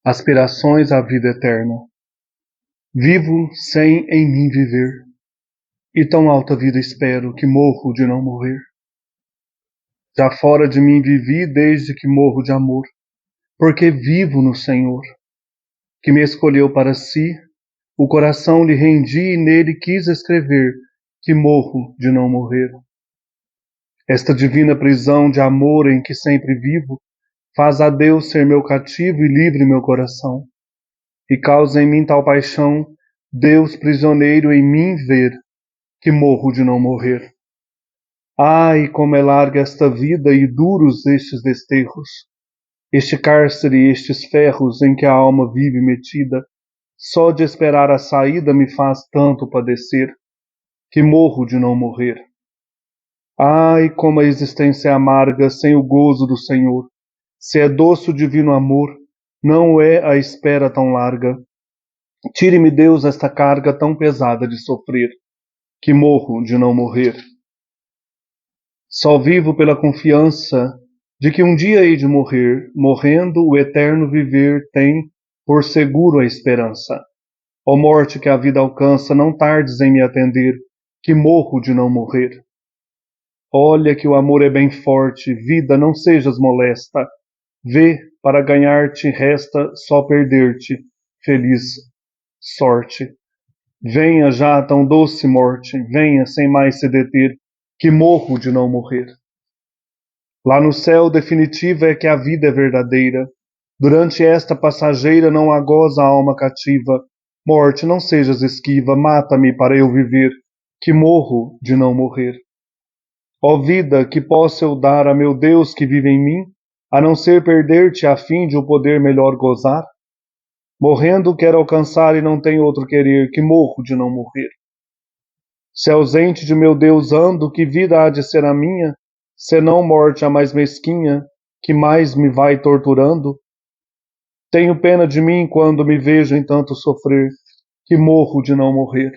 Aspirações à vida eterna. Vivo sem em mim viver, e tão alta vida espero que morro de não morrer. Já fora de mim vivi desde que morro de amor, porque vivo no Senhor, que me escolheu para si, o coração lhe rendi e nele quis escrever que morro de não morrer. Esta divina prisão de amor em que sempre vivo, faz a Deus ser meu cativo e livre meu coração, e causa em mim tal paixão, Deus prisioneiro em mim ver, que morro de não morrer. Ai, como é larga esta vida e duros estes desterros, este cárcere e estes ferros em que a alma vive metida, só de esperar a saída me faz tanto padecer, que morro de não morrer. Ai, como a existência é amarga sem o gozo do Senhor, se é doce o divino amor, não é a espera tão larga. Tire-me, Deus, esta carga tão pesada de sofrer, que morro de não morrer. Só vivo pela confiança de que um dia hei de morrer, morrendo o eterno viver tem por seguro a esperança. Ó morte que a vida alcança, não tardes em me atender, que morro de não morrer. Olha que o amor é bem forte, vida, não sejas molesta. Vê, para ganhar-te resta só perder-te, feliz sorte. Venha já a tão doce morte, venha sem mais se deter, que morro de não morrer. Lá no céu definitivo é que a vida é verdadeira. Durante esta passageira não a goza a alma cativa. Morte, não sejas esquiva, mata-me para eu viver, que morro de não morrer. Ó vida, que posso eu dar a meu Deus que vive em mim, a não ser perder-te a fim de o poder melhor gozar? Morrendo quero alcançar e não tenho outro querer, que morro de não morrer. Se ausente de meu Deus ando, que vida há de ser a minha, senão morte a mais mesquinha, que mais me vai torturando? Tenho pena de mim quando me vejo em tanto sofrer, que morro de não morrer.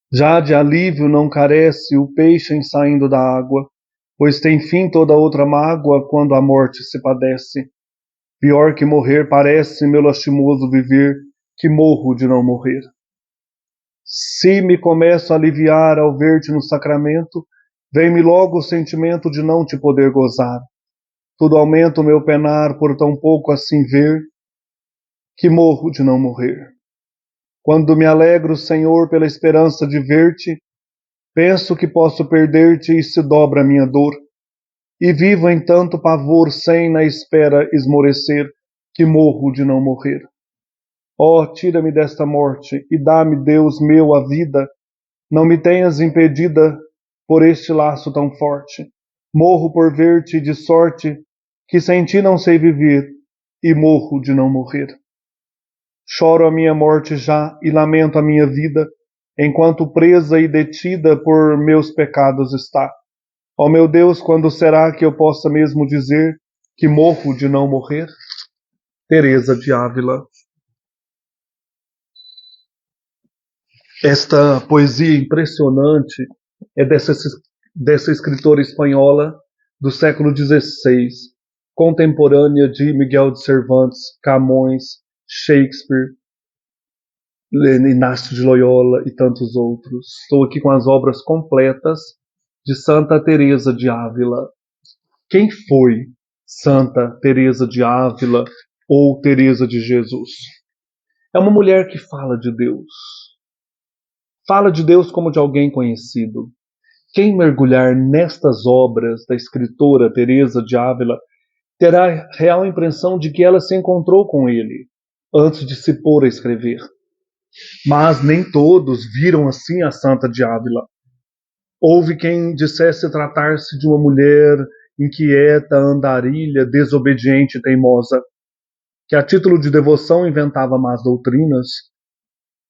Já de alívio não carece o peixe em saindo da água, pois tem fim toda outra mágoa quando a morte se padece. Pior que morrer parece meu lastimoso viver, que morro de não morrer. Se me começo a aliviar ao ver-te no sacramento, vem-me logo o sentimento de não te poder gozar. Tudo aumenta o meu penar por tão pouco assim ver, que morro de não morrer. Quando me alegro, Senhor, pela esperança de ver-te, penso que posso perder-te e se dobra a minha dor, e vivo em tanto pavor sem na espera esmorecer, que morro de não morrer. Ó, tira-me desta morte e dá-me, Deus meu, a vida, não me tenhas impedida por este laço tão forte. Morro por ver-te de sorte que sem ti não sei viver, e morro de não morrer. Choro a minha morte já e lamento a minha vida, enquanto presa e detida por meus pecados está. Ó meu Deus, quando será que eu possa mesmo dizer que morro de não morrer? Teresa de Ávila. Esta poesia impressionante é dessa escritora espanhola do século XVI, contemporânea de Miguel de Cervantes, Camões, Shakespeare, Inácio de Loyola e tantos outros. Estou aqui com as obras completas de Santa Teresa de Ávila. Quem foi Santa Teresa de Ávila ou Teresa de Jesus? É uma mulher que fala de Deus. Fala de Deus como de alguém conhecido. Quem mergulhar nestas obras da escritora Teresa de Ávila terá a real impressão de que ela se encontrou com ele antes de se pôr a escrever. Mas nem todos viram assim a Santa de Ávila. Houve quem dissesse tratar-se de uma mulher inquieta, andarilha, desobediente e teimosa, que a título de devoção inventava más doutrinas,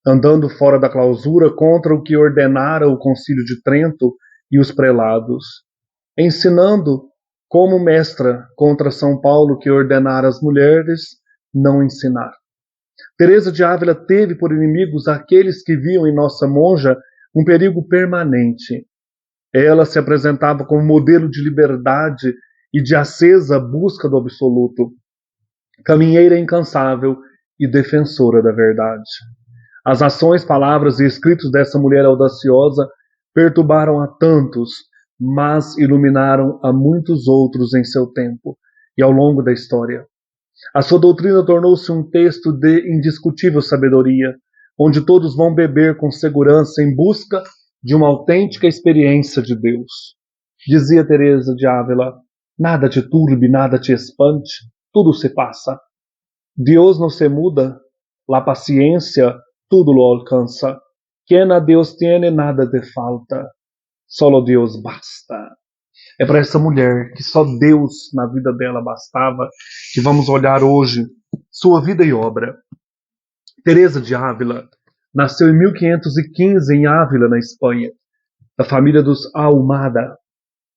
andando fora da clausura contra o que ordenara o Concílio de Trento e os prelados, ensinando como mestra contra São Paulo que ordenara às mulheres não ensinar. Teresa de Ávila teve por inimigos aqueles que viam em nossa monja um perigo permanente. Ela se apresentava como modelo de liberdade e de acesa busca do absoluto. caminheira incansável e defensora da verdade. As ações, palavras e escritos dessa mulher audaciosa perturbaram a tantos, mas iluminaram a muitos outros em seu tempo e ao longo da história. A sua doutrina tornou-se um texto de indiscutível sabedoria, onde todos vão beber com segurança em busca de uma autêntica experiência de Deus. Dizia Teresa de Ávila: nada te turbe, nada te espante, tudo se passa. Deus não se muda, la paciencia tudo lo alcança. Quien a Deus tiene, nada te falta, solo Deus basta. É para essa mulher que só Deus na vida dela bastava que vamos olhar hoje sua vida e obra. Teresa de Ávila nasceu em 1515 em Ávila, na Espanha, da família dos Ahumada.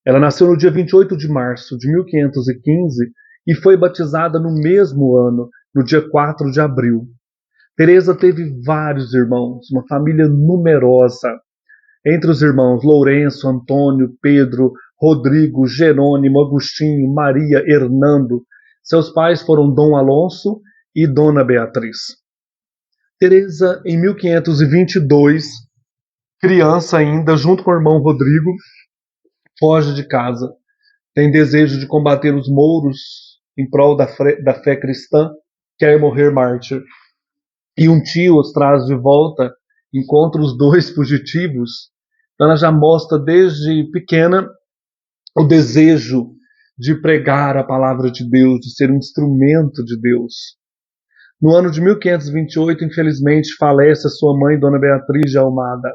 Ela nasceu no dia 28 de março de 1515 e foi batizada no mesmo ano, no dia 4 de abril. Teresa teve vários irmãos, uma família numerosa. Entre os irmãos Lourenço, Antônio, Pedro, Rodrigo, Jerônimo, Agostinho, Maria, Hernando. Seus pais foram Dom Alonso e Dona Beatriz. Teresa, em 1522, criança ainda, junto com o irmão Rodrigo, foge de casa. Tem desejo de combater os mouros em prol da fé cristã, quer morrer mártir. E um tio os traz de volta, encontra os dois fugitivos. Então ela já mostra desde pequena o desejo de pregar a palavra de Deus, de ser um instrumento de Deus. No ano de 1528, infelizmente, falece a sua mãe, Dona Beatriz de Almada.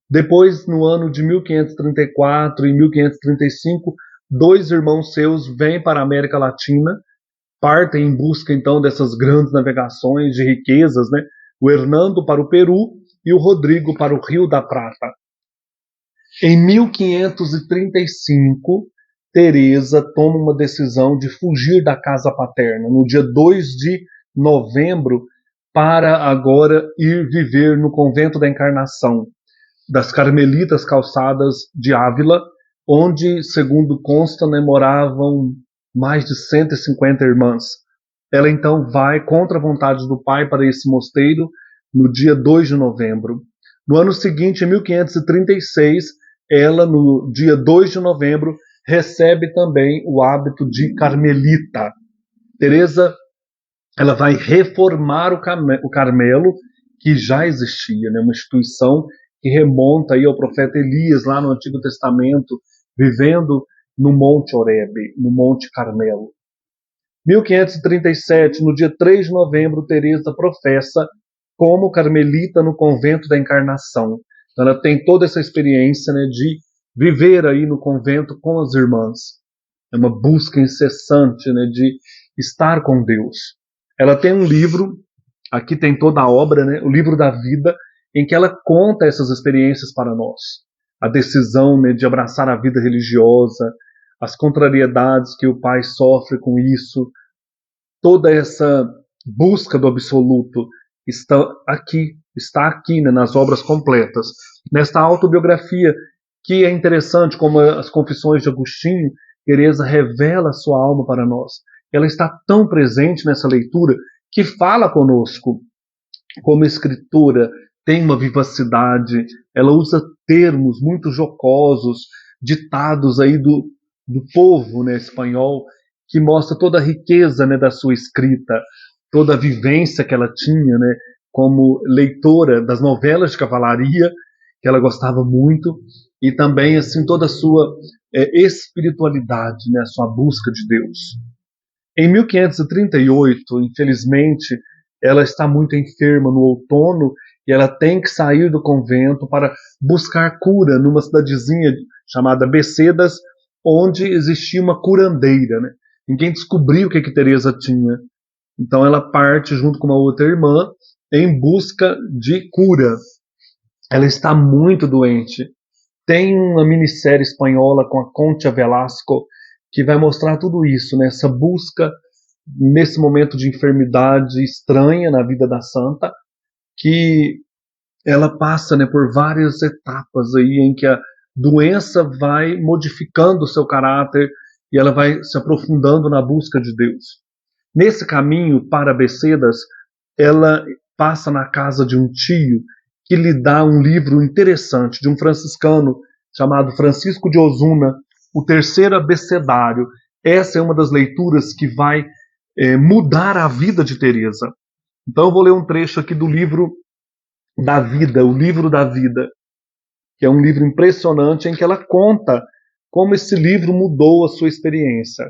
Depois, no ano de 1534 e 1535, dois irmãos seus vêm para a América Latina, partem em busca, então, dessas grandes navegações de riquezas, né? O Hernando para o Peru e o Rodrigo para o Rio da Prata. Em 1535, Teresa toma uma decisão de fugir da casa paterna, no dia 2 de novembro, para agora ir viver no convento da Encarnação, das Carmelitas Calçadas de Ávila, onde, segundo consta, né, moravam mais de 150 irmãs. Ela então vai contra a vontade do pai para esse mosteiro no dia 2 de novembro. No ano seguinte, em 1536, ela, no dia 2 de novembro, recebe também o hábito de carmelita. Teresa, ela vai reformar o Carmelo, que já existia, né, uma instituição que remonta aí ao profeta Elias, lá no Antigo Testamento, vivendo no Monte Horebe, no Monte Carmelo. 1537, no dia 3 de novembro, Teresa professa como carmelita no convento da Encarnação. Então, ela tem toda essa experiência, né, de viver aí no convento com as irmãs. É uma busca incessante, né, de estar com Deus. Ela tem um livro, aqui tem toda a obra, né, o livro da vida, em que ela conta essas experiências para nós. A decisão, né, de abraçar a vida religiosa, as contrariedades que o pai sofre com isso, toda essa busca do absoluto está aqui, né, nas obras completas. Nesta autobiografia, que é interessante, como as Confissões de Agostinho, Teresa revela a sua alma para nós. Ela está tão presente nessa leitura que fala conosco. Como escritora, tem uma vivacidade, ela usa termos muito jocosos, ditados aí do povo, né, espanhol, que mostra toda a riqueza, né, da sua escrita, toda a vivência que ela tinha, né, como leitora das novelas de cavalaria, que ela gostava muito, e também assim toda a sua espiritualidade, né, a sua busca de Deus. Em 1538, infelizmente, ela está muito enferma no outono e ela tem que sair do convento para buscar cura numa cidadezinha chamada Becedas, onde existia uma curandeira, né? Ninguém descobriu o que Teresa tinha. Então ela parte junto com uma outra irmã em busca de cura. Ela está muito doente. Tem uma minissérie espanhola com a Concha Velasco que vai mostrar tudo isso, né? Essa busca nesse momento de enfermidade estranha na vida da santa, que ela passa, né, por várias etapas aí em que a doença vai modificando o seu caráter e ela vai se aprofundando na busca de Deus. Nesse caminho para Becedas, ela passa na casa de um tio que lhe dá um livro interessante de um franciscano chamado Francisco de Osuna, o Terceiro Abecedário. Essa é uma das leituras que vai mudar a vida de Teresa. Então eu vou ler um trecho aqui do livro da vida, o livro da vida, que é um livro impressionante em que ela conta como esse livro mudou a sua experiência.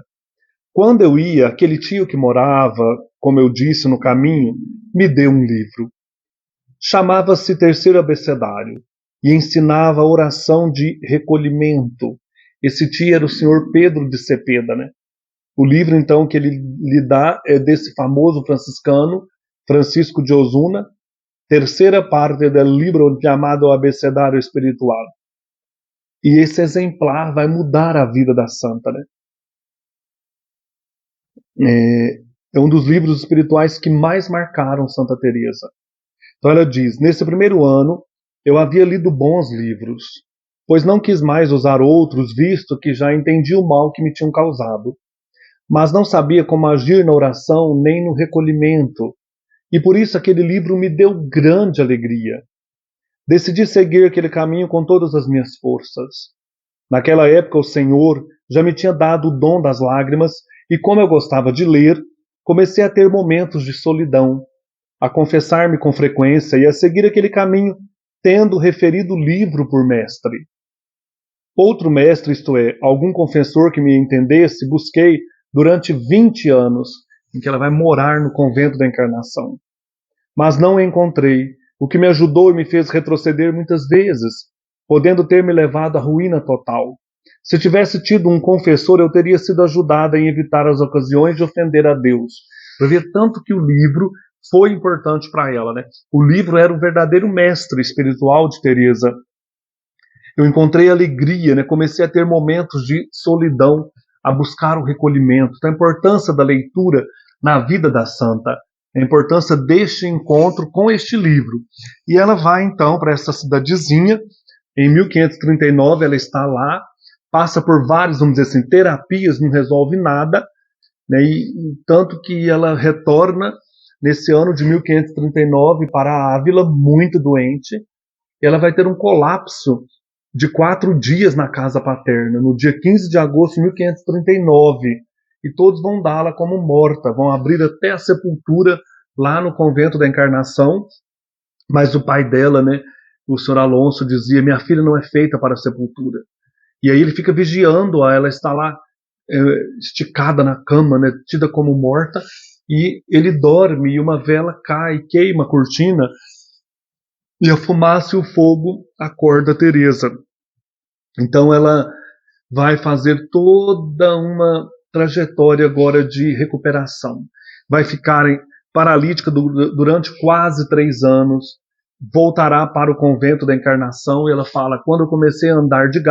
Quando eu ia, aquele tio que morava, como eu disse, no caminho, me deu um livro. Chamava-se Terceiro Abecedário e ensinava a oração de recolhimento. Esse tio era o senhor Pedro de Cepeda, né? O livro, então, que ele lhe dá é desse famoso franciscano, Francisco de Osuna, terceira parte do livro chamado Abecedário Espiritual. E esse exemplar vai mudar a vida da santa, né? É um dos livros espirituais que mais marcaram Santa Teresa. Então ela diz: nesse primeiro ano eu havia lido bons livros, pois não quis mais usar outros, visto que já entendi o mal que me tinham causado. Mas não sabia como agir na oração nem no recolhimento, e por isso aquele livro me deu grande alegria. Decidi seguir aquele caminho com todas as minhas forças. Naquela época o Senhor já me tinha dado o dom das lágrimas, e como eu gostava de ler, comecei a ter momentos de solidão, a confessar-me com frequência e a seguir aquele caminho, tendo referido o livro por mestre. Outro mestre, isto é, algum confessor que me entendesse, busquei durante 20 anos, em que ela vai morar no convento da Encarnação. Mas não a encontrei, o que me ajudou e me fez retroceder muitas vezes, podendo ter me levado à ruína total. Se tivesse tido um confessor, eu teria sido ajudada em evitar as ocasiões de ofender a Deus. Para ver tanto que o livro foi importante para ela, né? O livro era o verdadeiro mestre espiritual de Teresa. Eu encontrei alegria, né? Comecei a ter momentos de solidão, a buscar o recolhimento. Então, a importância da leitura na vida da santa, a importância deste encontro com este livro. E ela vai então para essa cidadezinha. Em 1539 ela está lá, passa por várias, vamos dizer assim, terapias, não resolve nada, né? E tanto que ela retorna nesse ano de 1539 para Ávila, muito doente. Ela vai ter um colapso de 4 dias na casa paterna, no dia 15 de agosto de 1539. E todos vão dá-la como morta, vão abrir até a sepultura lá no convento da Encarnação. Mas o pai dela, né, o senhor Alonso, dizia: minha filha não é feita para a sepultura. E aí ele fica vigiando-a, ela está lá esticada na cama, né, tida como morta, e ele dorme e uma vela cai, queima a cortina, e a fumaça e o fogo acorda Teresa. Então ela vai fazer toda uma trajetória agora de recuperação. Vai ficar paralítica durante quase 3 anos, voltará para o convento da Encarnação, e ela fala: quando eu comecei a andar de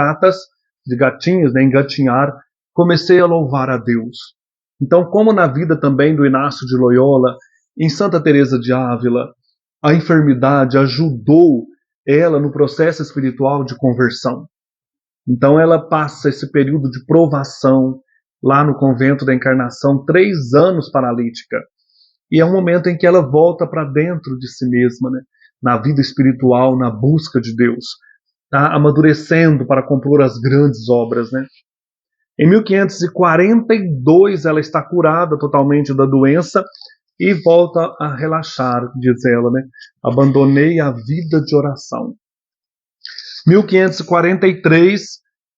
gatinhos, né, engatinhar, comecei a louvar a Deus. Então, como na vida também do Inácio de Loyola, em Santa Teresa de Ávila, a enfermidade ajudou ela no processo espiritual de conversão. Então ela passa esse período de provação lá no convento da Encarnação, 3 anos paralítica. E é um momento em que ela volta para dentro de si mesma, né? Na vida espiritual, na busca de Deus, tá? Amadurecendo para compor as grandes obras, né? Em 1542 ela está curada totalmente da doença e volta a relaxar, diz ela, né? Abandonei a vida de oração. 1543,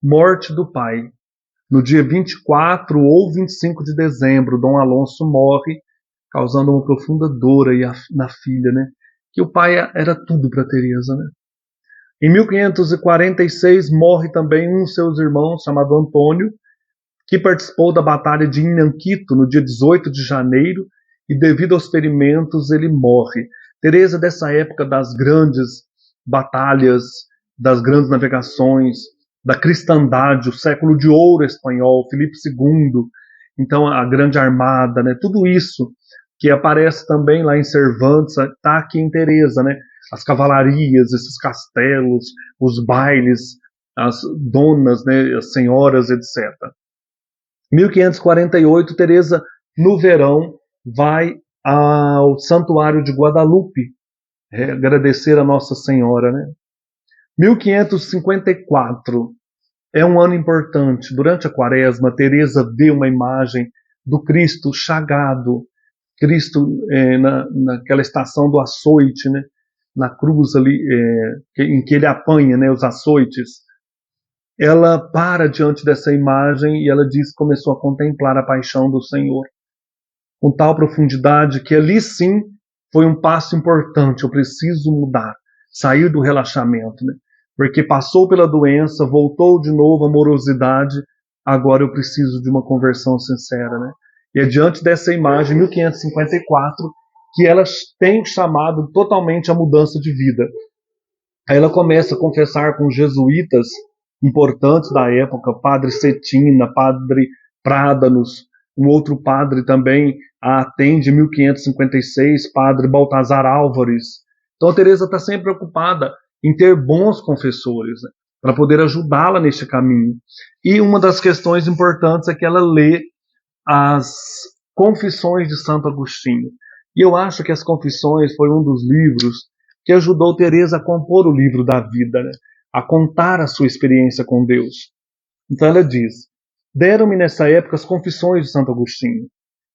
morte do pai. No dia 24 ou 25 de dezembro, Dom Alonso morre, causando uma profunda dor aí na filha, né? Que o pai era tudo para Teresa, né? Em 1546 morre também um de seus irmãos, chamado Antônio, que participou da Batalha de Inhanquito no dia 18 de janeiro, e devido aos ferimentos ele morre. Teresa, dessa época das grandes batalhas, das grandes navegações, da cristandade, o século de ouro espanhol, Filipe II, então a grande armada, né? Tudo isso que aparece também lá em Cervantes, está aqui em Teresa, né? As cavalarias, esses castelos, os bailes, as donas, né? As senhoras, etc. 1548, Teresa, no verão, vai ao Santuário de Guadalupe, agradecer a Nossa Senhora, né? 1554 é um ano importante. Durante a Quaresma, Teresa vê uma imagem do Cristo chagado, Cristo naquela estação do açoite, né? Na cruz ali, em que ele apanha, né, os açoites. Ela para diante dessa imagem e ela diz que começou a contemplar a paixão do Senhor com tal profundidade que ali sim foi um passo importante. Eu preciso mudar, sair do relaxamento, né? Porque passou pela doença, voltou de novo à morosidade, agora eu preciso de uma conversão sincera, né? E é diante dessa imagem, 1554, que ela tem chamado totalmente a mudança de vida. Aí ela começa a confessar com jesuítas importantes da época, Padre Cetina, Padre Prádanos, um outro padre também a atende em 1556, Padre Baltazar Álvares. Então a Teresa está sempre preocupada em ter bons confessores, né, para poder ajudá-la neste caminho. E uma das questões importantes é que ela lê as Confissões de Santo Agostinho. E eu acho que as Confissões foi um dos livros que ajudou Teresa a compor o livro da vida, né? A contar a sua experiência com Deus. Então ela diz: deram-me nessa época as Confissões de Santo Agostinho.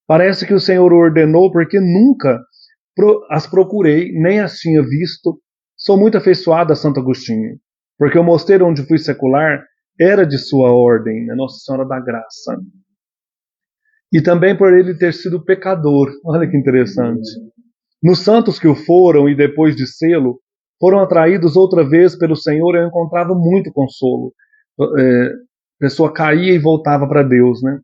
Parece que o Senhor ordenou, porque nunca as procurei, nem as tinha visto. Sou muito afeiçoada a Santo Agostinho, porque o mosteiro onde fui secular era de sua ordem, né? Nossa Senhora da Graça. E também por ele ter sido pecador. Olha que interessante. Nos santos que o foram e depois de sê-lo, foram atraídos outra vez pelo Senhor, eu encontrava muito consolo. A pessoa caía e voltava para Deus, né?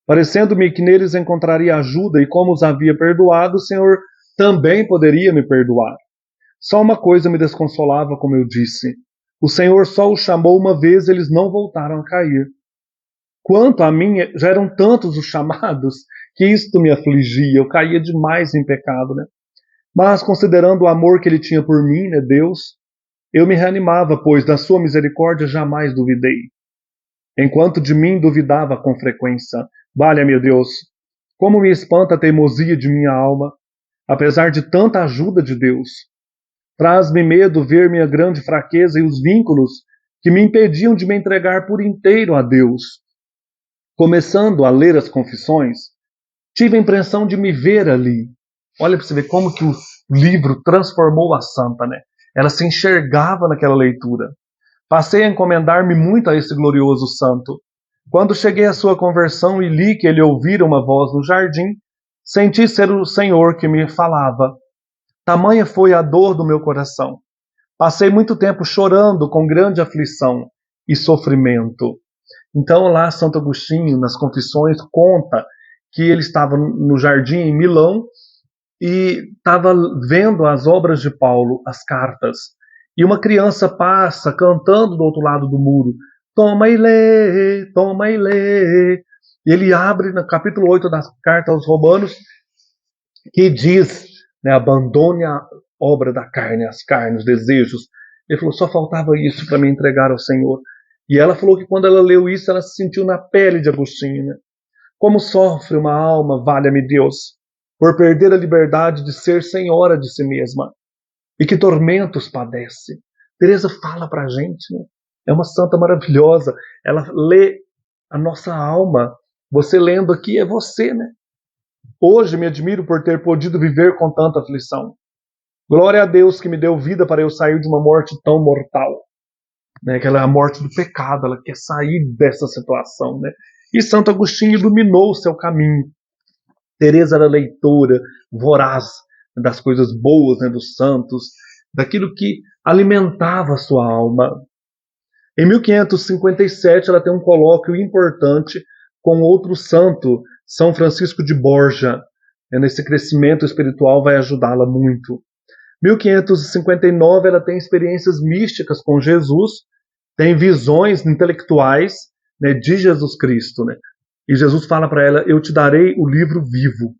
Parecendo-me que neles encontraria ajuda, e como os havia perdoado, o Senhor também poderia me perdoar. Só uma coisa me desconsolava, como eu disse. O Senhor só os chamou uma vez, eles não voltaram a cair. Quanto a mim, já eram tantos os chamados que isto me afligia, eu caía demais em pecado, né? Mas, considerando o amor que ele tinha por mim, né, Deus, eu me reanimava, pois da sua misericórdia jamais duvidei. Enquanto de mim duvidava com frequência. Valha-me, Deus, como me espanta a teimosia de minha alma, apesar de tanta ajuda de Deus. Traz-me medo ver minha grande fraqueza e os vínculos que me impediam de me entregar por inteiro a Deus. Começando a ler as confissões, tive a impressão de me ver ali. Olha para você ver como que o livro transformou a santa, né? Ela se enxergava naquela leitura. Passei a encomendar-me muito a esse glorioso santo. Quando cheguei à sua conversão e li que ele ouvira uma voz no jardim, senti ser o Senhor que me falava. Tamanha foi a dor do meu coração. Passei muito tempo chorando com grande aflição e sofrimento. Então lá Santo Agostinho, nas Confissões, conta que ele estava no jardim em Milão e estava vendo as obras de Paulo, as cartas. E uma criança passa cantando do outro lado do muro: toma e lê, toma e lê. E ele abre no capítulo 8 da carta aos Romanos, que diz, né, abandone a obra da carne, as carnes, os desejos. Ele falou: só faltava isso para me entregar ao Senhor. E ela falou que quando ela leu isso, ela se sentiu na pele de Agostinho, né? Como sofre uma alma, valha-me Deus, por perder a liberdade de ser senhora de si mesma. E que tormentos padece. Teresa fala pra gente, né? É uma santa maravilhosa. Ela lê a nossa alma. Você lendo aqui é você, né? Hoje me admiro por ter podido viver com tanta aflição. Glória a Deus que me deu vida para eu sair de uma morte tão mortal. Né? Aquela é a morte do pecado, ela quer sair dessa situação, né? E Santo Agostinho iluminou o seu caminho. Teresa era leitora, voraz das coisas boas, né, dos santos, daquilo que alimentava a sua alma. Em 1557, ela tem um colóquio importante com outro santo, São Francisco de Borja. Nesse crescimento espiritual vai ajudá-la muito. 1559, ela tem experiências místicas com Jesus, tem visões intelectuais, né, de Jesus Cristo, né? E Jesus fala para ela: eu te darei o livro vivo.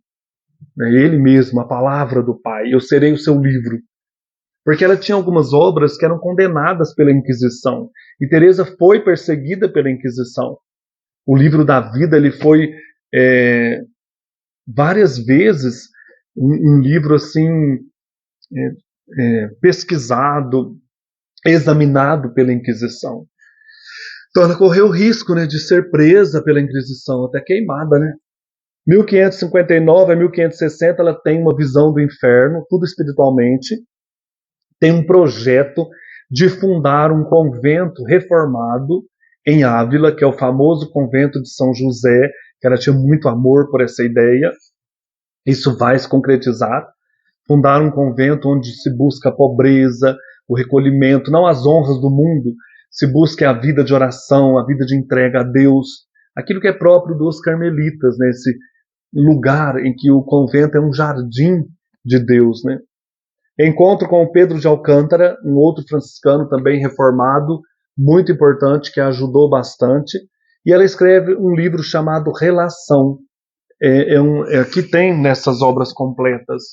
Ele mesmo, a palavra do Pai, eu serei o seu livro. Porque ela tinha algumas obras que eram condenadas pela Inquisição. E Teresa foi perseguida pela Inquisição. O livro da vida ele foi várias vezes um livro assim pesquisado, examinado pela Inquisição. Então ela correu o risco, né, de ser presa pela Inquisição, até queimada, né? 1559 a 1560 ela tem uma visão do inferno, tudo espiritualmente, tem um projeto de fundar um convento reformado em Ávila, que é o famoso convento de São José, que ela tinha muito amor por essa ideia. Isso vai se concretizar. Fundar um convento onde se busca a pobreza, o recolhimento, não as honras do mundo, se busca a vida de oração, a vida de entrega a Deus, aquilo que é próprio dos carmelitas, né? Esse lugar em que o convento é um jardim de Deus, né? Encontro com o Pedro de Alcântara, um outro franciscano também reformado, muito importante, que a ajudou bastante, e ela escreve um livro chamado Relação. Que tem nessas obras completas.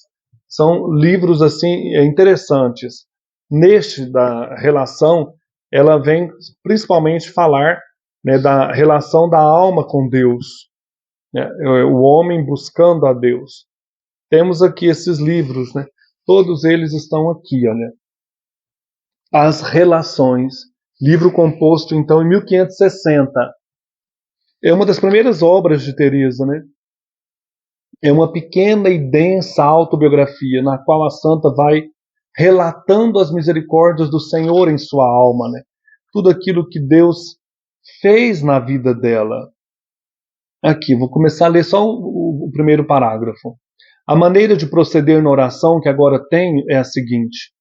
São livros assim interessantes. Neste da Relação, ela vem principalmente falar, né, da relação da alma com Deus, né, o homem buscando a Deus. Temos aqui esses livros, né, todos eles estão aqui, olha. As Relações, livro composto então em 1560. É uma das primeiras obras de Teresa, né? É uma pequena e densa autobiografia na qual a santa vai relatando as misericórdias do Senhor em sua alma, né? Tudo aquilo que Deus fez na vida dela. Aqui, vou começar a ler só o primeiro parágrafo. A maneira de proceder na oração que agora tenho é a seguinte: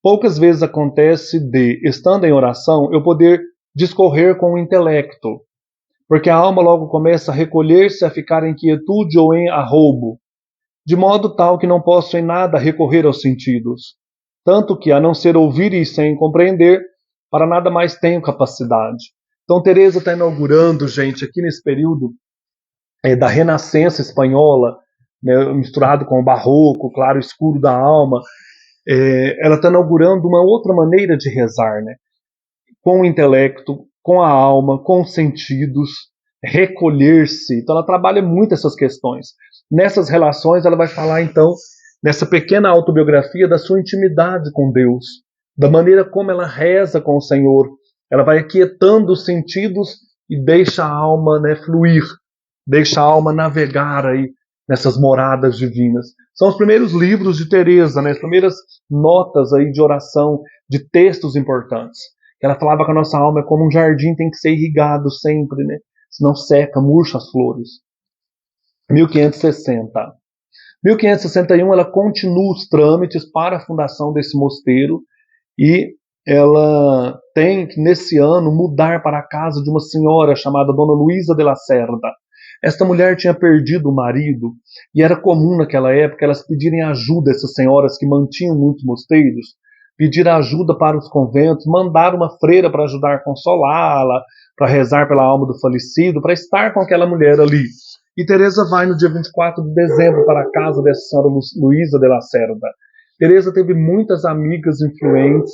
poucas vezes acontece de, estando em oração, eu poder discorrer com o intelecto, porque a alma logo começa a recolher-se, a ficar em quietude ou em arroubo, de modo tal que não posso em nada recorrer aos sentidos, tanto que, a não ser ouvir e sem compreender, para nada mais tenho capacidade. Então Teresa está inaugurando, gente, aqui nesse período da Renascença espanhola, né, misturado com o barroco, claro, escuro da alma, ela está inaugurando uma outra maneira de rezar, né? Com o intelecto, com a alma, com os sentidos, recolher-se. Então ela trabalha muito essas questões. Nessas relações ela vai falar então, nessa pequena autobiografia, da sua intimidade com Deus, da maneira como ela reza com o Senhor. Ela vai aquietando os sentidos e deixa a alma, né, fluir, deixa a alma navegar aí nessas moradas divinas. São os primeiros livros de Teresa, né, as primeiras notas aí de oração, de textos importantes. Ela falava que a nossa alma é como um jardim, tem que ser irrigado sempre, né? Senão seca, murcha as flores. 1560. 1561 ela continua os trâmites para a fundação desse mosteiro e ela tem que, nesse ano, mudar para a casa de uma senhora chamada Dona Luísa de la Cerda. Esta mulher tinha perdido o marido e era comum naquela época elas pedirem ajuda a essas senhoras que mantinham muitos mosteiros, pedir ajuda para os conventos, mandar uma freira para ajudar a consolá-la, para rezar pela alma do falecido, para estar com aquela mulher ali. E Teresa vai no dia 24 de dezembro para a casa dessa senhora Luísa de la Cerda. Teresa teve muitas amigas influentes,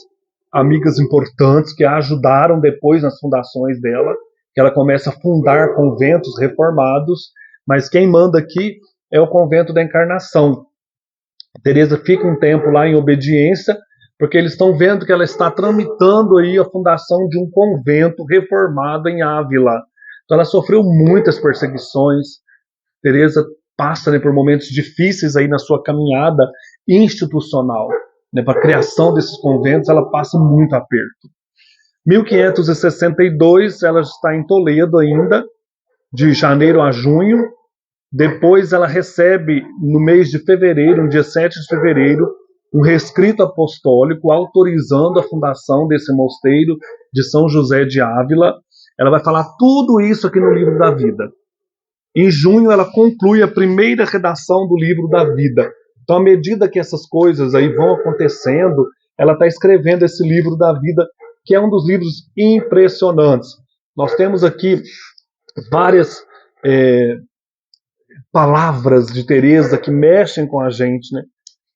amigas importantes que a ajudaram depois nas fundações dela, que ela começa a fundar conventos reformados, mas quem manda aqui é o convento da Encarnação. Teresa fica um tempo lá em obediência, porque eles estão vendo que ela está tramitando aí a fundação de um convento reformado em Ávila. Então ela sofreu muitas perseguições. Teresa passa, né, por momentos difíceis aí na sua caminhada institucional, né, para a criação desses conventos, ela passa muito aperto. 1562 ela está em Toledo ainda, de janeiro a junho. Depois ela recebe, no mês de fevereiro, no dia 7 de fevereiro, um rescrito apostólico autorizando a fundação desse mosteiro de São José de Ávila. Ela vai falar tudo isso aqui no Livro da Vida. Em junho ela conclui a primeira redação do Livro da Vida. Então, à medida que essas coisas aí vão acontecendo, ela está escrevendo esse Livro da Vida, que é um dos livros impressionantes. Nós temos aqui várias palavras de Teresa que mexem com a gente, né?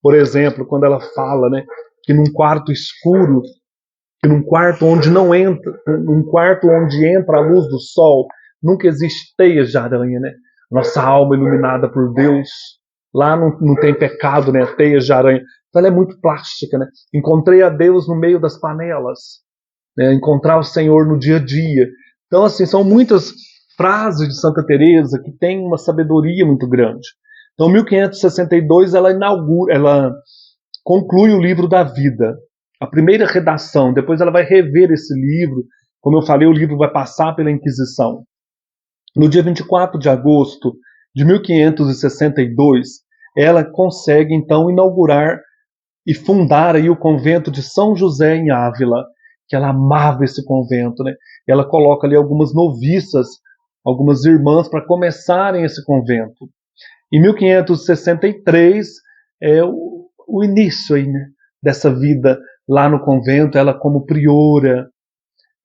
Por exemplo, quando ela fala, né, que num quarto escuro, que num quarto onde não entra, num quarto onde entra a luz do sol, nunca existe teias de aranha, né? nossa alma iluminada por Deus. Lá não tem pecado, né? Teias de aranha. Então ela é muito plástica, né? Encontrei a Deus no meio das panelas, né? Encontrar o Senhor no dia a dia. Então, assim, são muitas frases de Santa Teresa que têm uma sabedoria muito grande. Então, em 1562, ela conclui o livro da vida. A primeira redação, depois ela vai rever esse livro. Como eu falei, o livro vai passar pela Inquisição. No dia 24 de agosto de 1562, ela consegue, então, inaugurar e fundar aí o convento de São José em Ávila, que ela amava esse convento, né? Ela coloca ali algumas noviças, algumas irmãs para começarem esse convento. Em 1563 é o início aí, né, dessa vida lá no convento, ela como priora.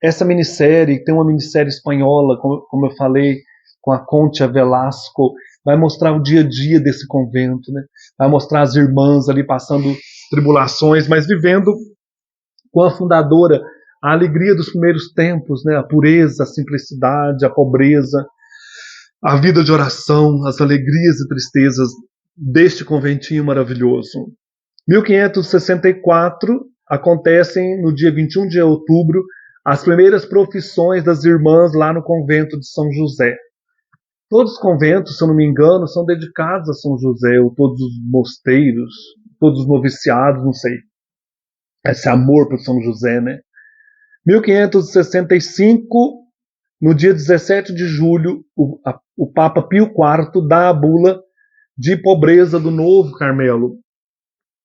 Essa minissérie, tem uma minissérie espanhola, como eu falei, com a Concha Velasco, vai mostrar o dia a dia desse convento, né? Vai mostrar as irmãs ali passando tribulações, mas vivendo com a fundadora a alegria dos primeiros tempos, né? A pureza, a simplicidade, a pobreza, a vida de oração, as alegrias e tristezas deste conventinho maravilhoso. 1564 acontecem no dia 21 de outubro as primeiras profissões das irmãs lá no convento de São José. Todos os conventos, se eu não me engano, são dedicados a São José, ou todos os mosteiros, todos os noviciados, não sei. Esse amor por São José, né? 1565, no dia 17 de julho, o Papa Pio IV dá a bula de pobreza do novo Carmelo.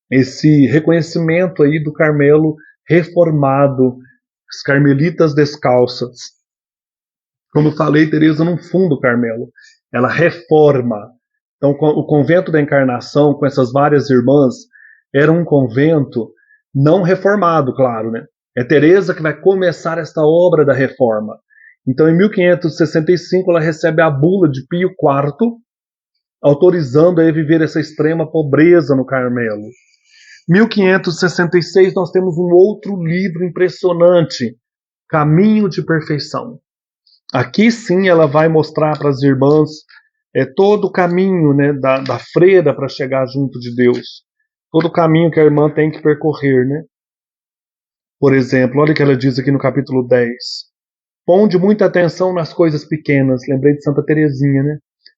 Esse reconhecimento aí do Carmelo reformado, as carmelitas descalças. Como eu falei, Teresa não funda o Carmelo, ela reforma. Então, o convento da Encarnação, com essas várias irmãs, era um convento não reformado, claro, né? É Teresa que vai começar esta obra da reforma. Então, em 1565, ela recebe a bula de Pio IV, autorizando a viver essa extrema pobreza no Carmelo. 1566, nós temos um outro livro impressionante, Caminho de Perfeição. Aqui sim ela vai mostrar para as irmãs todo o caminho, né, da freira para chegar junto de Deus. Todo o caminho que a irmã tem que percorrer, né? Por exemplo, olha o que ela diz aqui no capítulo 10. Ponde muita atenção nas coisas pequenas. Lembrei de Santa Teresinha, né?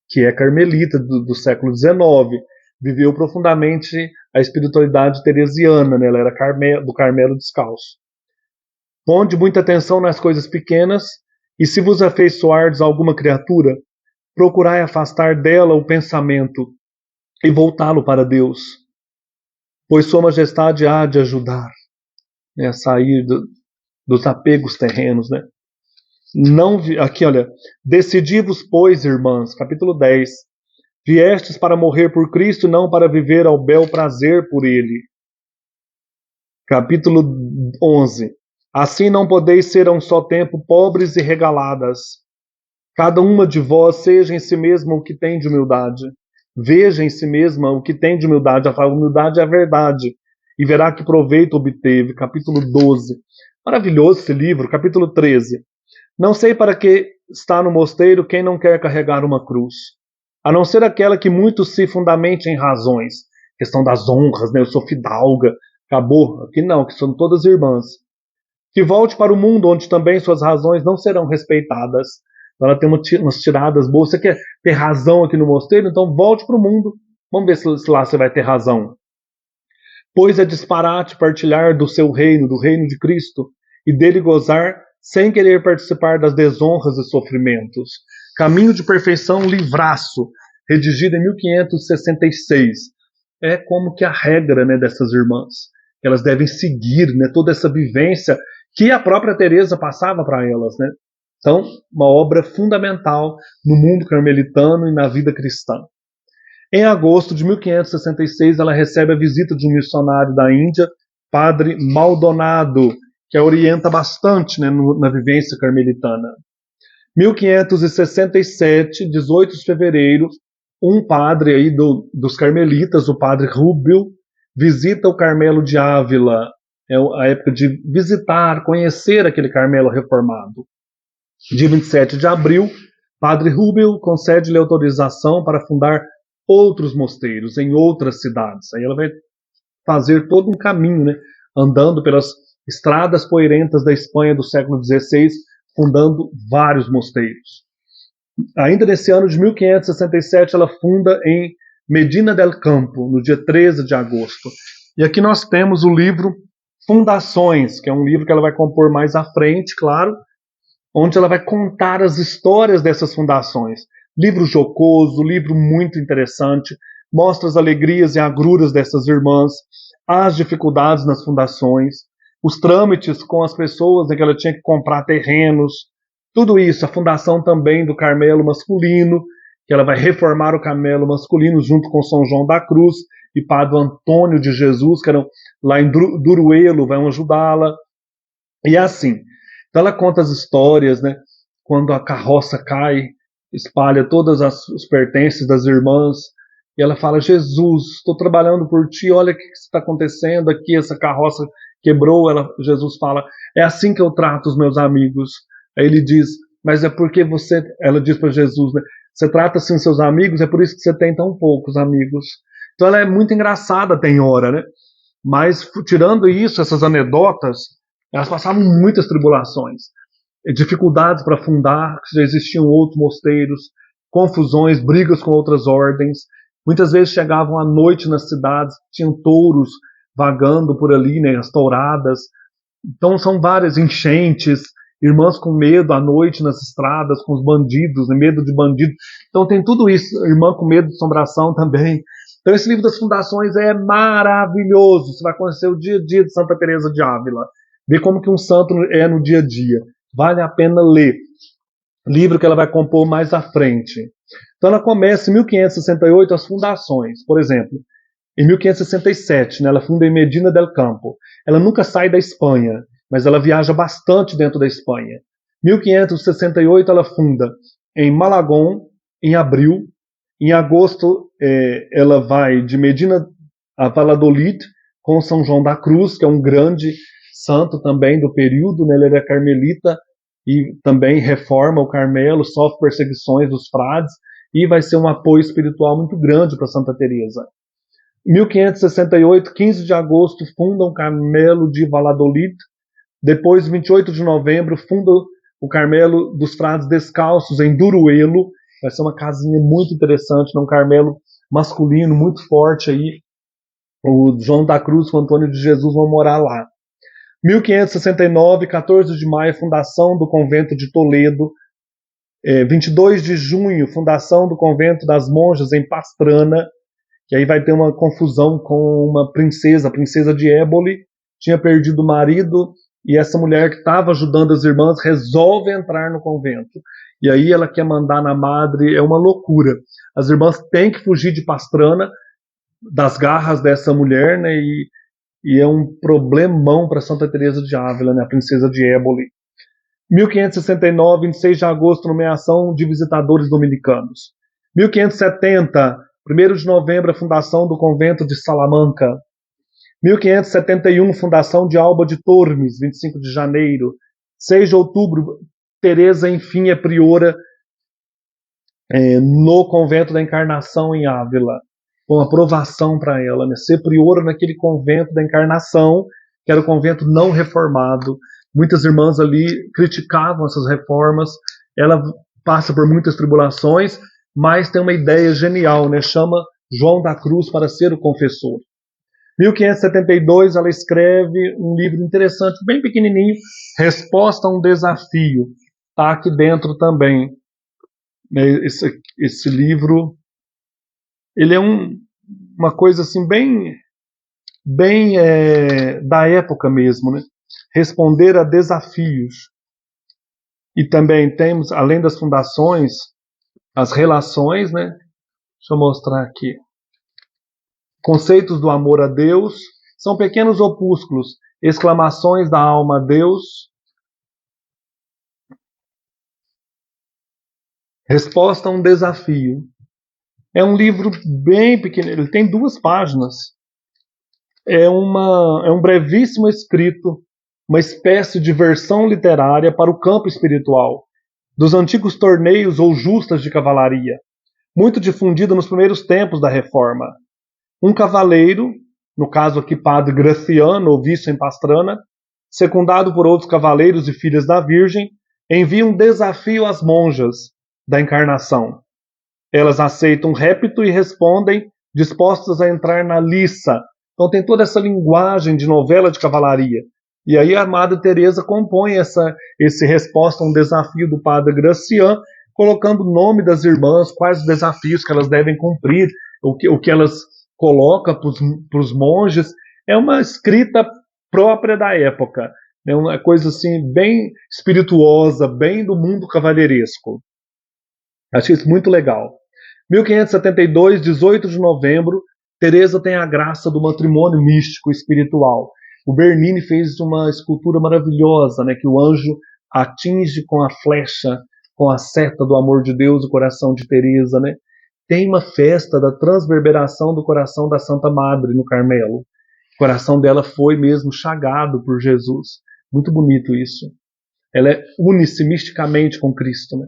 Que é carmelita do século XIX. Viveu profundamente a espiritualidade teresiana, né? Ela era do Carmelo descalço. Ponde muita atenção nas coisas pequenas, e se vos afeiçoardes a alguma criatura, procurai afastar dela o pensamento e voltá-lo para Deus, pois Sua Majestade há de ajudar, né, a sair dos apegos terrenos, né? Aqui, olha, decidi-vos, pois, irmãs, capítulo 10, viestes para morrer por Cristo, não para viver ao bel prazer por Ele. Capítulo 11, assim não podeis ser a um só tempo pobres e regaladas. Cada uma de vós seja em si mesma o que tem de humildade. Veja em si mesma o que tem de humildade. A humildade é a verdade. E verá que proveito obteve. Capítulo 12. Maravilhoso esse livro. Capítulo 13. Não sei para que está no mosteiro quem não quer carregar uma cruz, a não ser aquela que muito se fundamente em razões. Questão das honras, né? Eu sou fidalga. Acabou. Aqui não, que são todas irmãs. Que volte para o mundo onde também suas razões não serão respeitadas. Ela tem umas tiradas boas. Você quer ter razão aqui no mosteiro? Então volte para o mundo. Vamos ver se lá você vai ter razão. Pois é disparate partilhar do seu reino, do reino de Cristo, e dele gozar sem querer participar das desonras e sofrimentos. Caminho de Perfeição, livraço, redigido em 1566. É como que a regra, né, dessas irmãs. Elas devem seguir, né, toda essa vivência que a própria Teresa passava para elas, né? Então, uma obra fundamental no mundo carmelitano e na vida cristã. Em agosto de 1566, ela recebe a visita de um missionário da Índia, Padre Maldonado, que a orienta bastante, né, na vivência carmelitana. 1567, 18 de fevereiro, um padre aí dos carmelitas, o Padre Rubio, visita o Carmelo de Ávila. É a época de visitar, conhecer aquele Carmelo reformado. Dia 27 de abril, Padre Rubel concede-lhe autorização para fundar outros mosteiros em outras cidades. Aí ela vai fazer todo um caminho, né, andando pelas estradas poeirentas da Espanha do século XVI, fundando vários mosteiros. Ainda nesse ano de 1567, ela funda em Medina del Campo, no dia 13 de agosto. E aqui nós temos o livro Fundações, que é um livro que ela vai compor mais à frente, claro, onde ela vai contar as histórias dessas fundações. Livro jocoso, livro muito interessante, mostra as alegrias e agruras dessas irmãs, as dificuldades nas fundações, os trâmites com as pessoas, né, que ela tinha que comprar terrenos, tudo isso, a fundação também do Carmelo masculino, que ela vai reformar o Carmelo masculino junto com São João da Cruz e Padre Antônio de Jesus, que eram lá em Duruelo, vão ajudá-la. E é assim. Então ela conta as histórias, né? Quando a carroça cai, espalha todos os pertences das irmãs, e ela fala: Jesus, estou trabalhando por ti, olha o que está acontecendo aqui, essa carroça quebrou. Jesus fala: é assim que eu trato os meus amigos. Aí ele diz: mas é porque você, ela diz para Jesus, né? Você trata assim os seus amigos, é por isso que você tem tão poucos amigos. Então ela é muito engraçada, tem hora, né? Mas tirando isso, essas anedotas, elas passavam muitas tribulações, dificuldades para fundar, já existiam outros mosteiros, confusões, brigas com outras ordens. Muitas vezes chegavam à noite nas cidades, tinham touros vagando por ali, né, as touradas. Então são várias enchentes, irmãs com medo à noite nas estradas, com os bandidos, né, medo de bandido. Então tem tudo isso, irmã com medo de assombração também. Então esse livro das fundações é maravilhoso. Você vai conhecer o dia a dia de Santa Teresa de Ávila, ver como que um santo é no dia a dia. Vale a pena ler. Livro que ela vai compor mais à frente. Então ela começa em 1568 as fundações. Por exemplo, em 1567, né, ela funda em Medina del Campo. Ela nunca sai da Espanha, mas ela viaja bastante dentro da Espanha. Em 1568 ela funda em Malagón, em abril. Em agosto ela vai de Medina a Valladolid com São João da Cruz, que é um grande santo também do período, né? Ele era carmelita e também reforma o Carmelo, sofre perseguições dos frades e vai ser um apoio espiritual muito grande para Santa Teresa. Em 1568, 15 de agosto, funda o Carmelo de Valladolid. Depois, 28 de novembro, funda o Carmelo dos Frades Descalços em Duruelo. Vai ser uma casinha muito interessante, um Carmelo masculino muito forte aí. O João da Cruz e o Antônio de Jesus vão morar lá. 1569, 14 de maio, fundação do convento de Toledo. 22 de junho, fundação do convento das monjas em Pastrana, que aí vai ter uma confusão com uma princesa, a princesa de Éboli, tinha perdido o marido, e essa mulher que estava ajudando as irmãs resolve entrar no convento. E aí ela quer mandar na madre, é uma loucura. As irmãs têm que fugir de Pastrana, das garras dessa mulher, né, e é um problemão para Santa Teresa de Ávila, né, a princesa de Éboli. 1569, 26 de agosto, nomeação de visitadores dominicanos. 1570, 1º de novembro, a fundação do convento de Salamanca. 1571, fundação de Alba de Tormes, 25 de janeiro. 6 de outubro, Teresa, enfim, é priora no convento da Encarnação em Ávila. Com aprovação para ela, né? Ser priora naquele convento da Encarnação, que era o convento não reformado. Muitas irmãs ali criticavam essas reformas. Ela passa por muitas tribulações, mas tem uma ideia genial, né? Chama João da Cruz para ser o confessor. 1572, ela escreve um livro interessante, bem pequenininho, Resposta a um Desafio. Está aqui dentro também. Esse livro, ele é uma coisa assim bem da época mesmo, né? Responder a desafios. E também temos, além das fundações, as relações, né? Deixa eu mostrar aqui. Conceitos do amor a Deus, são pequenos opúsculos, exclamações da alma a Deus. Resposta a um desafio. É um livro bem pequeno, ele tem 2 páginas. É um brevíssimo escrito, uma espécie de versão literária para o campo espiritual. dos antigos torneios ou justas de cavalaria, muito difundida nos primeiros tempos da Reforma. Um cavaleiro, no caso aqui Padre Graciano, noviço em Pastrana, secundado por outros cavaleiros e filhas da Virgem, envia um desafio às monjas da Encarnação. Elas aceitam o repto e respondem dispostas a entrar na liça. Então tem toda essa linguagem de novela de cavalaria. E aí a Madre Teresa compõe esse resposta a um desafio do Padre Graciano, colocando o nome das irmãs, quais os desafios que elas devem cumprir, o que elas colocam para os monges. É uma escrita própria da época, né? Uma coisa assim bem espirituosa, bem do mundo cavalheiresco. Achei isso muito legal. 1572, 18 de novembro, Teresa tem a graça do matrimônio místico espiritual. O Bernini fez uma escultura maravilhosa, né, que o anjo atinge com a flecha, com a seta do amor de Deus o coração de Teresa, né? Tem uma festa da transverberação do coração da Santa Madre no Carmelo. O coração dela foi mesmo chagado por Jesus. Muito bonito isso. Ela une-se misticamente com Cristo, né?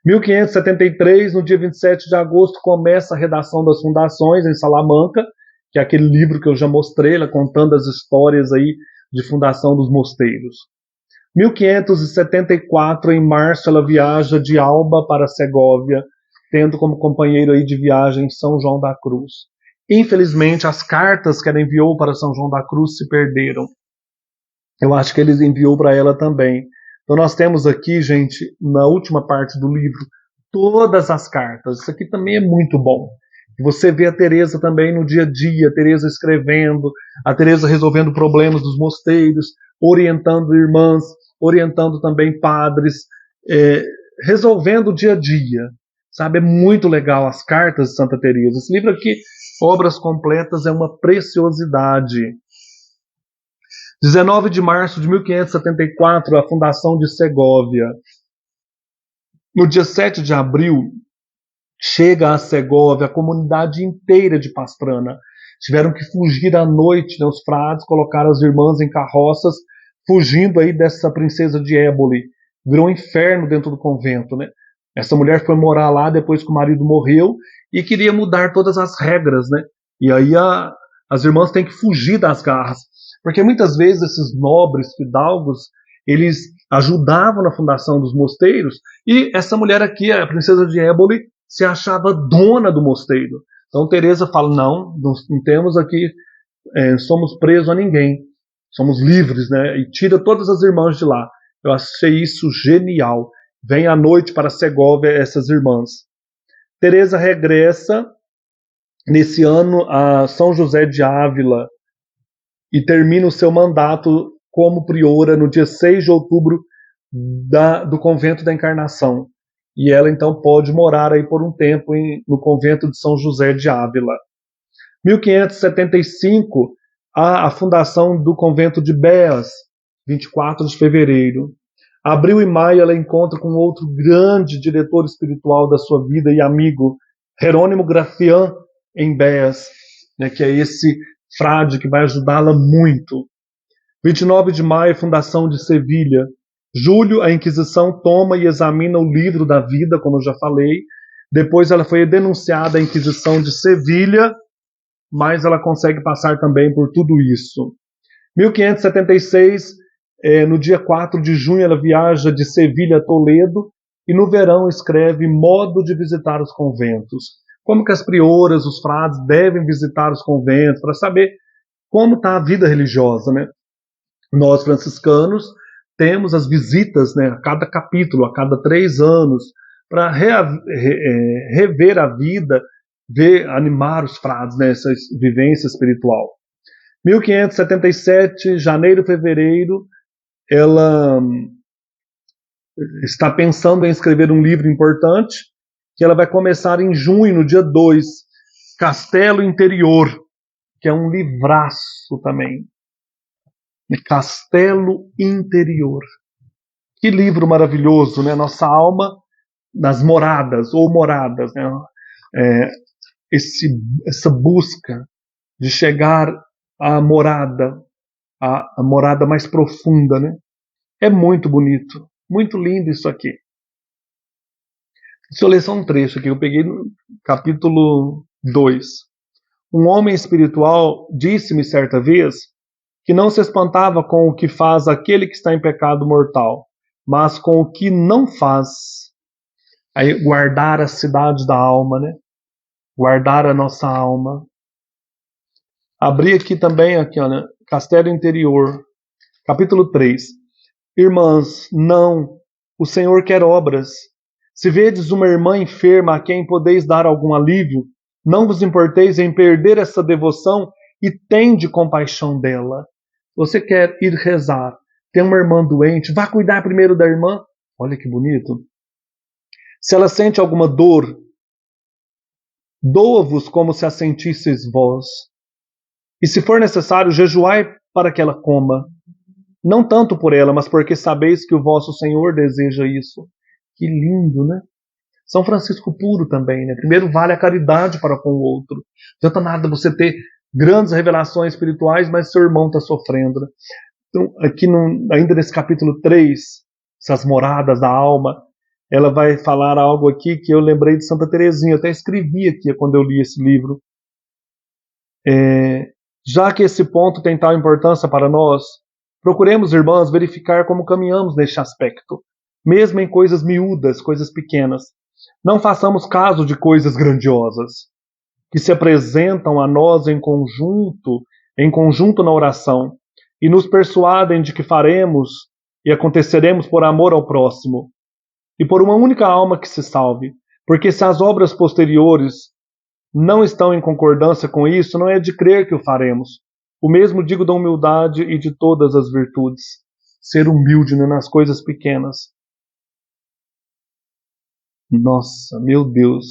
1573, no dia 27 de agosto, começa a redação das fundações em Salamanca, que é aquele livro que eu já mostrei, ela contando as histórias aí de fundação dos mosteiros. 1574, em março, ela viaja de Alba para Segóvia, tendo como companheiro aí de viagem São João da Cruz. Infelizmente, as cartas que ela enviou para São João da Cruz se perderam. Eu acho que ele enviou para ela também. Então nós temos aqui, gente, na última parte do livro, todas as cartas. Isso aqui também é muito bom. Você vê a Teresa também no dia a dia, a Teresa escrevendo, a Teresa resolvendo problemas dos mosteiros, orientando irmãs, orientando também padres, resolvendo o dia a dia. Sabe, é muito legal as cartas de Santa Teresa. Esse livro aqui, Obras Completas, é uma preciosidade. 19 de março de 1574, a fundação de Segóvia. No dia 7 de abril, chega a Segóvia a comunidade inteira de Pastrana. Tiveram que fugir à noite, né? Os frades colocaram as irmãs em carroças, fugindo aí dessa princesa de Éboli. Virou um inferno dentro do convento, né? Essa mulher foi morar lá depois que o marido morreu e queria mudar todas as regras, né? E aí as irmãs têm que fugir das garras. Porque muitas vezes esses nobres fidalgos, eles ajudavam na fundação dos mosteiros, e essa mulher aqui, a princesa de Éboli, se achava dona do mosteiro. Então Teresa fala, não temos aqui, somos presos a ninguém, somos livres, né? E tira todas as irmãs de lá. Eu achei isso genial. Vem à noite para Segóvia essas irmãs. Teresa regressa nesse ano a São José de Ávila, e termina o seu mandato como priora no dia 6 de outubro do convento da Encarnação. E ela então pode morar aí por um tempo no convento de São José de Ávila. 1575, a fundação do convento de Beas, 24 de fevereiro. Abril e maio ela encontra com outro grande diretor espiritual da sua vida e amigo, Jerônimo Gracián, em Beas, né, que é esse frade que vai ajudá-la muito. 29 de maio, fundação de Sevilha. Julho, a Inquisição toma e examina o livro da vida, como eu já falei. Depois ela foi denunciada à Inquisição de Sevilha, mas ela consegue passar também por tudo isso. 1576, no dia 4 de junho, ela viaja de Sevilha a Toledo e no verão escreve Modo de visitar os conventos. Como que as prioras, os frades devem visitar os conventos, para saber como está a vida religiosa, né? Nós, franciscanos, temos as visitas, né, a cada capítulo, a cada 3 anos, para rever a vida, animar os frades nessa vivência espiritual. 1577, janeiro, fevereiro, ela está pensando em escrever um livro importante, que ela vai começar em junho, no dia 2, Castelo Interior, que é um livraço também. Castelo Interior. Que livro maravilhoso, né? Nossa alma nas moradas, ou moradas, né? Essa busca de chegar à morada, a morada mais profunda, né? É muito bonito, muito lindo isso aqui. Deixa eu ler só um trecho aqui, eu peguei no capítulo 2. Um homem espiritual disse-me certa vez que não se espantava com o que faz aquele que está em pecado mortal, mas com o que não faz. Aí, guardar a cidade da alma, né? Guardar a nossa alma. Abri aqui também, aqui, ó, né? Castelo Interior, capítulo 3. Irmãs, não, o Senhor quer obras. Se vedes uma irmã enferma a quem podeis dar algum alívio, não vos importeis em perder essa devoção e tende compaixão dela. Você quer ir rezar, tem uma irmã doente, vá cuidar primeiro da irmã. Olha que bonito. Se ela sente alguma dor, doa-vos como se a sentisseis vós. E se for necessário, jejuai para que ela coma. Não tanto por ela, mas porque sabeis que o vosso Senhor deseja isso. Que lindo, né? São Francisco puro também, né? Primeiro vale a caridade para com o outro. Não adianta nada você ter grandes revelações espirituais, mas seu irmão está sofrendo. Né? Então, aqui ainda nesse capítulo 3, essas moradas da alma, ela vai falar algo aqui que eu lembrei de Santa Teresinha. Eu até escrevi aqui quando eu li esse livro. Já que esse ponto tem tal importância para nós, procuremos, irmãs, verificar como caminhamos neste aspecto, mesmo em coisas miúdas, coisas pequenas. Não façamos caso de coisas grandiosas, que se apresentam a nós em conjunto na oração, e nos persuadem de que faremos e aconteceremos por amor ao próximo, e por uma única alma que se salve, porque se as obras posteriores não estão em concordância com isso, não é de crer que o faremos. O mesmo digo da humildade e de todas as virtudes. Ser humilde, né, nas coisas pequenas. Nossa, meu Deus.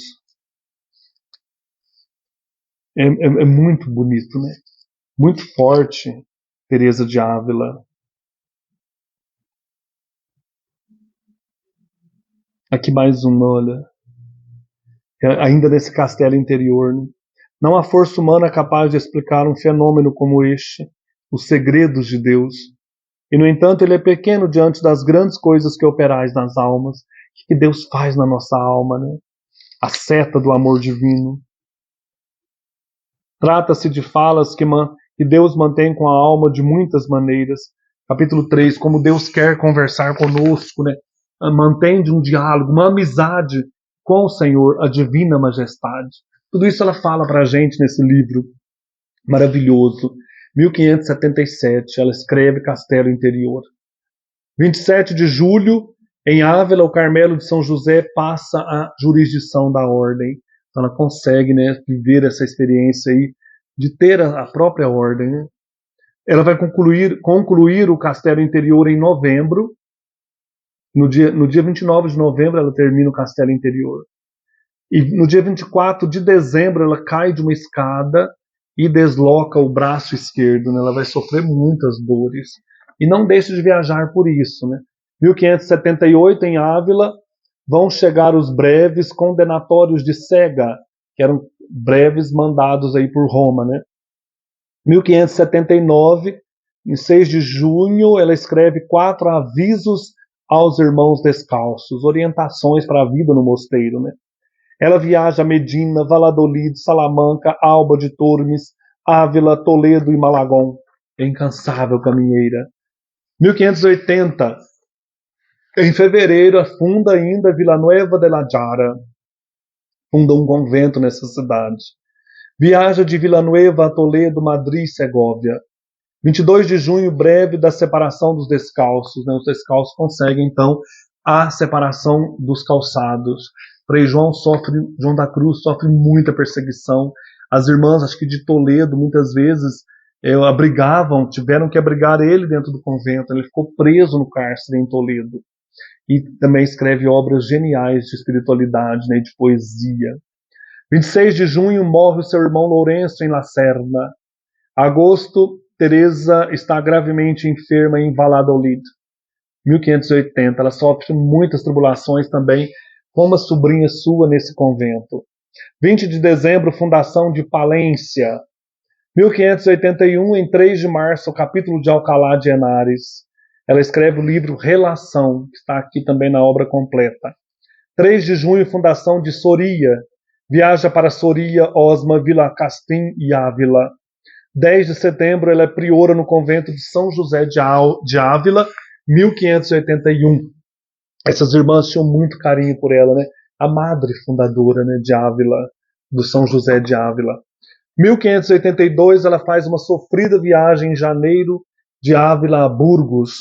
É muito bonito, né? Muito forte, Teresa de Ávila. Aqui mais uma, olha. Ainda nesse castelo interior, né? Não há força humana capaz de explicar um fenômeno como este, os segredos de Deus. E, no entanto, ele é pequeno diante das grandes coisas que operais nas almas. O que Deus faz na nossa alma, né? A seta do amor divino. Trata-se de falas que Deus mantém com a alma de muitas maneiras. Capítulo 3, como Deus quer conversar conosco, né? Mantém um diálogo, uma amizade com o Senhor, a divina majestade. Tudo isso ela fala para a gente nesse livro maravilhoso. 1577, ela escreve Castelo Interior. 27 de julho, em Ávila, o Carmelo de São José passa à jurisdição da ordem. Então ela consegue, né, viver essa experiência aí de ter a própria ordem. Né? Ela vai concluir o Castelo Interior em novembro. No dia 29 de novembro ela termina o Castelo Interior. E no dia 24 de dezembro ela cai de uma escada e desloca o braço esquerdo. Né? Ela vai sofrer muitas dores. E não deixa de viajar por isso. Né? 1578, em Ávila, vão chegar os breves condenatórios de cega, que eram breves mandados aí por Roma. Né? 1579, em 6 de junho, ela escreve 4 avisos aos irmãos descalços, orientações para a vida no mosteiro. Né? Ela viaja a Medina, Valladolid, Salamanca, Alba de Tormes, Ávila, Toledo e Malagón. É incansável caminheira. 1580, em fevereiro, funda ainda Villanueva de la Jara. Funda um convento nessa cidade. Viaja de Villanueva a Toledo, Madrid e Segóvia. 22 de junho, breve da separação dos descalços. Né? Os descalços conseguem, então, a separação dos calçados. Frei João da Cruz sofre muita perseguição. As irmãs, acho que de Toledo, muitas vezes tiveram que abrigar ele dentro do convento. Ele ficou preso no cárcere em Toledo. E também escreve obras geniais de espiritualidade, né, de poesia. 26 de junho, morre o seu irmão Lourenço em Lacerda. Agosto, Teresa está gravemente enferma em Valladolid. 1580, ela sofre muitas tribulações também, com uma sobrinha sua nesse convento. 20 de dezembro, fundação de Palência. 1581, em 3 de março, o capítulo de Alcalá de Henares. Ela escreve o livro Relação, que está aqui também na obra completa. 3 de junho, fundação de Soria. Viaja para Soria, Osma, Vila Castim e Ávila. 10 de setembro, ela é priora no convento de São José de Ávila, 1581. Essas irmãs tinham muito carinho por ela, né? A madre fundadora, né, de Ávila, do São José de Ávila. 1582, ela faz uma sofrida viagem em janeiro de Ávila a Burgos.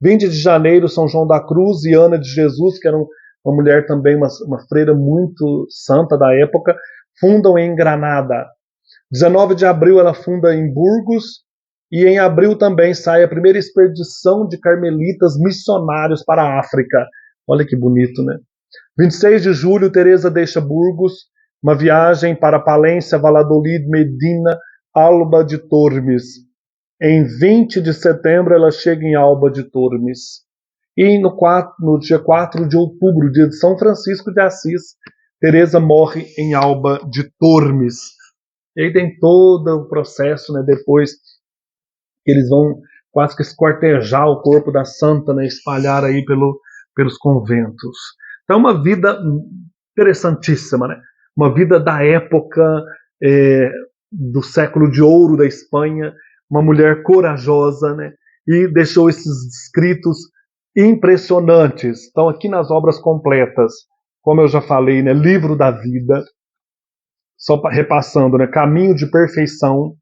20 de janeiro, São João da Cruz e Ana de Jesus, que era uma mulher também, uma freira muito santa da época, fundam em Granada. 19 de abril ela funda em Burgos, e em abril também sai a primeira expedição de carmelitas missionários para a África. Olha que bonito, né? 26 de julho, Teresa deixa Burgos, uma viagem para Palência, Valladolid, Medina, Alba de Tormes. Em 20 de setembro ela chega em Alba de Tormes. E no dia 4 de outubro, dia de São Francisco de Assis, Teresa morre em Alba de Tormes. E aí tem todo o processo, né, depois que eles vão quase que esquartejar o corpo da santa, né, espalhar aí pelos conventos. Então, uma vida interessantíssima, né? Uma vida da época do século de ouro da Espanha, uma mulher corajosa, né? E deixou esses escritos impressionantes. Estão aqui nas obras completas, como eu já falei, né? Livro da Vida, só repassando, né? Caminho de Perfeição,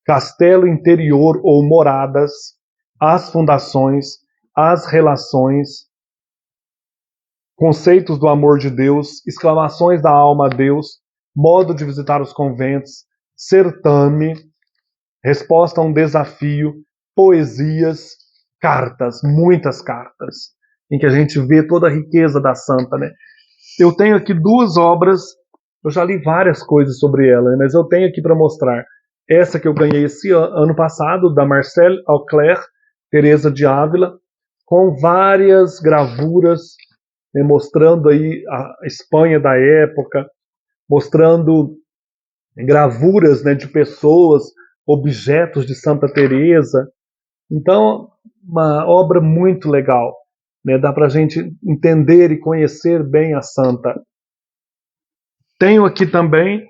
Castelo Interior ou Moradas, As Fundações, As Relações, Conceitos do Amor de Deus, Exclamações da Alma a Deus, Modo de Visitar os Conventos, Certame, Resposta a um Desafio, Poesias, Cartas, muitas cartas, em que a gente vê toda a riqueza da santa, né? Eu tenho aqui 2 obras, eu já li várias coisas sobre ela, né? Mas eu tenho aqui para mostrar. Essa que eu ganhei esse ano passado, da Marcelle Auclair, Teresa de Ávila, com várias gravuras, né, mostrando aí a Espanha da época, mostrando gravuras, né, de pessoas, objetos de Santa Teresa. Então, uma obra muito legal, né? Dá para a gente entender e conhecer bem a santa. Tenho aqui também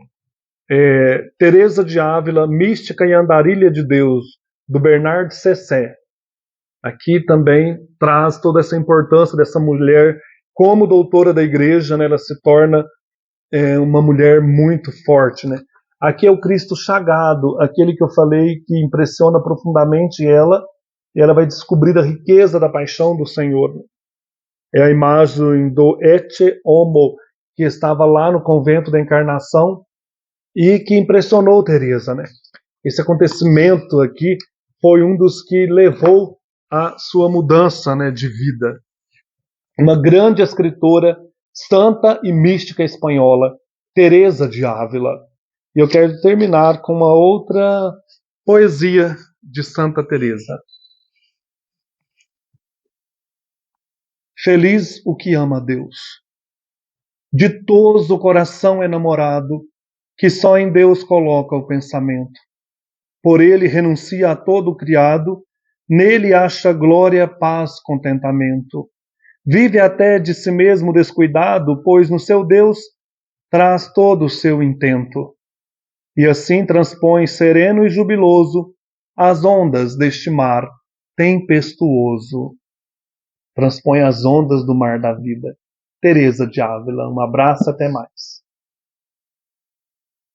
Teresa de Ávila, Mística e Andarilha de Deus, do Bernard Cessé. Aqui também traz toda essa importância dessa mulher como doutora da igreja, né? Ela se torna uma mulher muito forte, né? Aqui é o Cristo chagado, aquele que eu falei que impressiona profundamente ela, e ela vai descobrir a riqueza da paixão do Senhor. É a imagem do Ecce Homo, que estava lá no convento da Encarnação e que impressionou Teresa, né? Esse acontecimento aqui foi um dos que levou à sua mudança, né, de vida. Uma grande escritora, santa e mística espanhola, Teresa de Ávila. E eu quero terminar com uma outra poesia de Santa Teresa. Feliz o que ama a Deus. Ditoso o coração enamorado, que só em Deus coloca o pensamento. Por ele renuncia a todo o criado, nele acha glória, paz, contentamento. Vive até de si mesmo descuidado, pois no seu Deus traz todo o seu intento. E assim transpõe sereno e jubiloso as ondas deste mar tempestuoso. Transpõe as ondas do mar da vida. Teresa de Ávila. Um abraço, até mais.